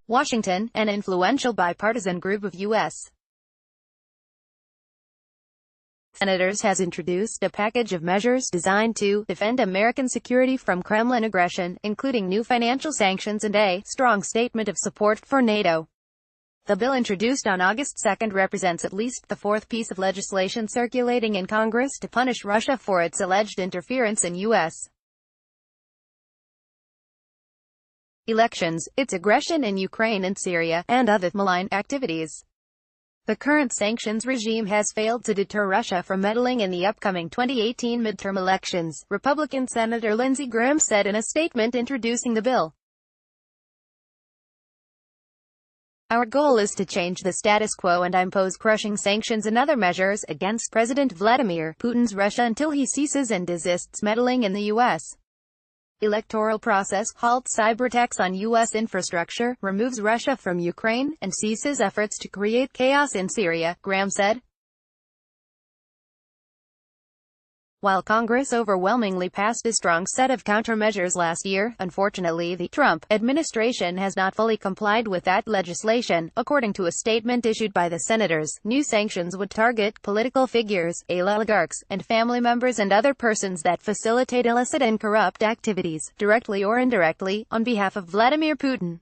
Washington, an influential bipartisan group of U.S. senators has introduced a package of measures designed to defend American security from Kremlin aggression, including new financial sanctions and a strong statement of support for NATO. The bill introduced on August 2 represents at least the fourth piece of legislation circulating in Congress to punish Russia for its alleged interference in U.S. elections, its aggression in Ukraine and Syria, and other malign activities. The current sanctions regime has failed to deter Russia from meddling in the upcoming 2018 midterm elections, Republican Senator Lindsey Graham said in a statement introducing the bill. Our goal is to change the status quo and impose crushing sanctions and other measures against President Vladimir Putin's Russia until he ceases and desists meddling in the U.S. electoral process, halts cyberattacks on U.S. infrastructure, removes Russia from Ukraine, and ceases efforts to create chaos in Syria, Graham said. While Congress overwhelmingly passed a strong set of countermeasures last year, unfortunately the Trump administration has not fully complied with that legislation. According to a statement issued by the senators, new sanctions would target political figures, oligarchs, and family members and other persons that facilitate illicit and corrupt activities, directly or indirectly, on behalf of Vladimir Putin.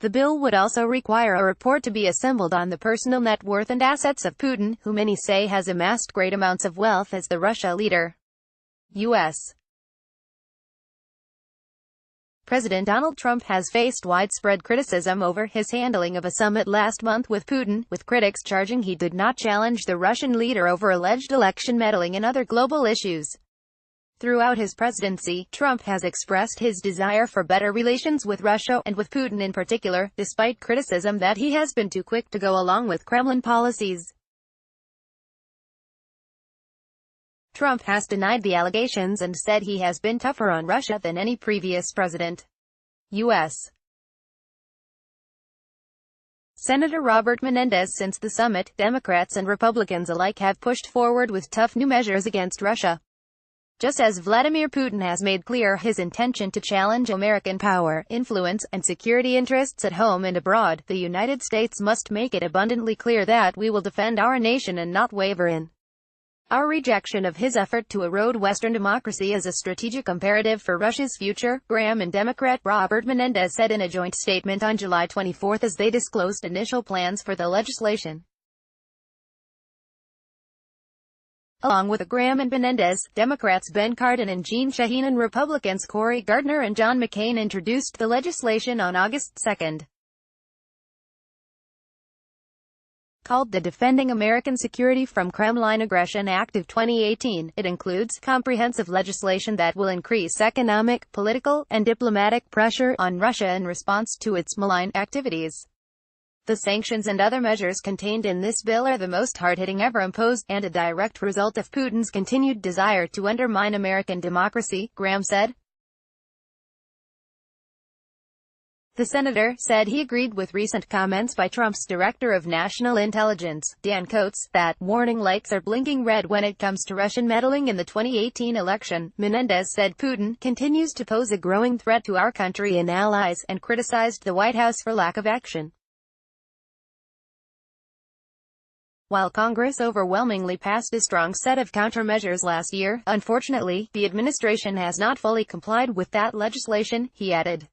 The bill would also require a report to be assembled on the personal net worth and assets of Putin, who many say has amassed great amounts of wealth as the Russia leader. U.S. President Donald Trump has faced widespread criticism over his handling of a summit last month with Putin, with critics charging he did not challenge the Russian leader over alleged election meddling and other global issues. Throughout his presidency, Trump has expressed his desire for better relations with Russia, and with Putin in particular, despite criticism that he has been too quick to go along with Kremlin policies. Trump has denied the allegations and said he has been tougher on Russia than any previous president. U.S. Senator Robert Menendez. Since the summit, Democrats and Republicans alike have pushed forward with tough new measures against Russia. Just as Vladimir Putin has made clear his intention to challenge American power, influence, and security interests at home and abroad, the United States must make it abundantly clear that we will defend our nation and not waver in our rejection of his effort to erode Western democracy as a strategic imperative for Russia's future, Graham and Democrat Robert Menendez said in a joint statement on July 24 as they disclosed initial plans for the legislation. Along with Graham and Menendez, Democrats Ben Cardin and Jeanne Shaheen and Republicans Cory Gardner and John McCain introduced the legislation on August 2. Called the Defending American Security from Kremlin Aggression Act of 2018, it includes comprehensive legislation that will increase economic, political, and diplomatic pressure on Russia in response to its malign activities. The sanctions and other measures contained in this bill are the most hard-hitting ever imposed, and a direct result of Putin's continued desire to undermine American democracy, Graham said. The senator said he agreed with recent comments by Trump's Director of National Intelligence, Dan Coats, that warning lights are blinking red when it comes to Russian meddling in the 2018 election. Menendez said Putin continues to pose a growing threat to our country and allies, and criticized the White House for lack of action. While Congress overwhelmingly passed a strong set of countermeasures last year, unfortunately, the administration has not fully complied with that legislation, he added.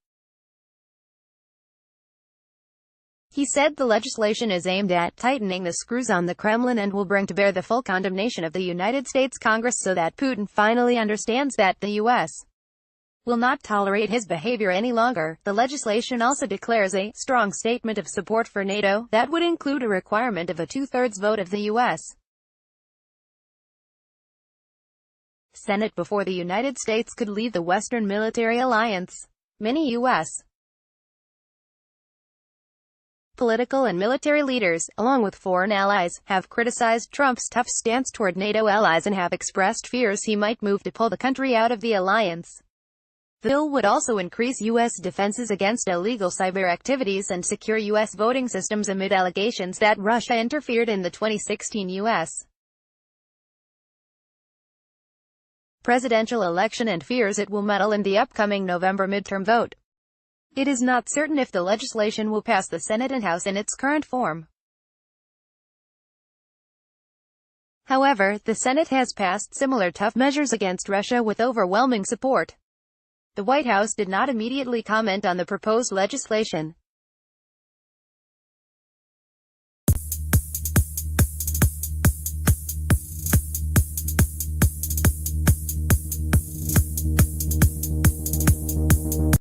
He said the legislation is aimed at tightening the screws on the Kremlin and will bring to bear the full condemnation of the United States Congress so that Putin finally understands that the U.S. will not tolerate his behavior any longer. The legislation also declares a strong statement of support for NATO that would include a requirement of a two-thirds vote of the U.S. Senate before the United States could leave the Western military alliance. Many U.S. political and military leaders, along with foreign allies, have criticized Trump's tough stance toward NATO allies and have expressed fears he might move to pull the country out of the alliance. The bill would also increase U.S. defenses against illegal cyber activities and secure U.S. voting systems amid allegations that Russia interfered in the 2016 U.S. presidential election and fears it will meddle in the upcoming November midterm vote. It is not certain if the legislation will pass the Senate and House in its current form. However, the Senate has passed similar tough measures against Russia with overwhelming support. The White House did not immediately comment on the proposed legislation.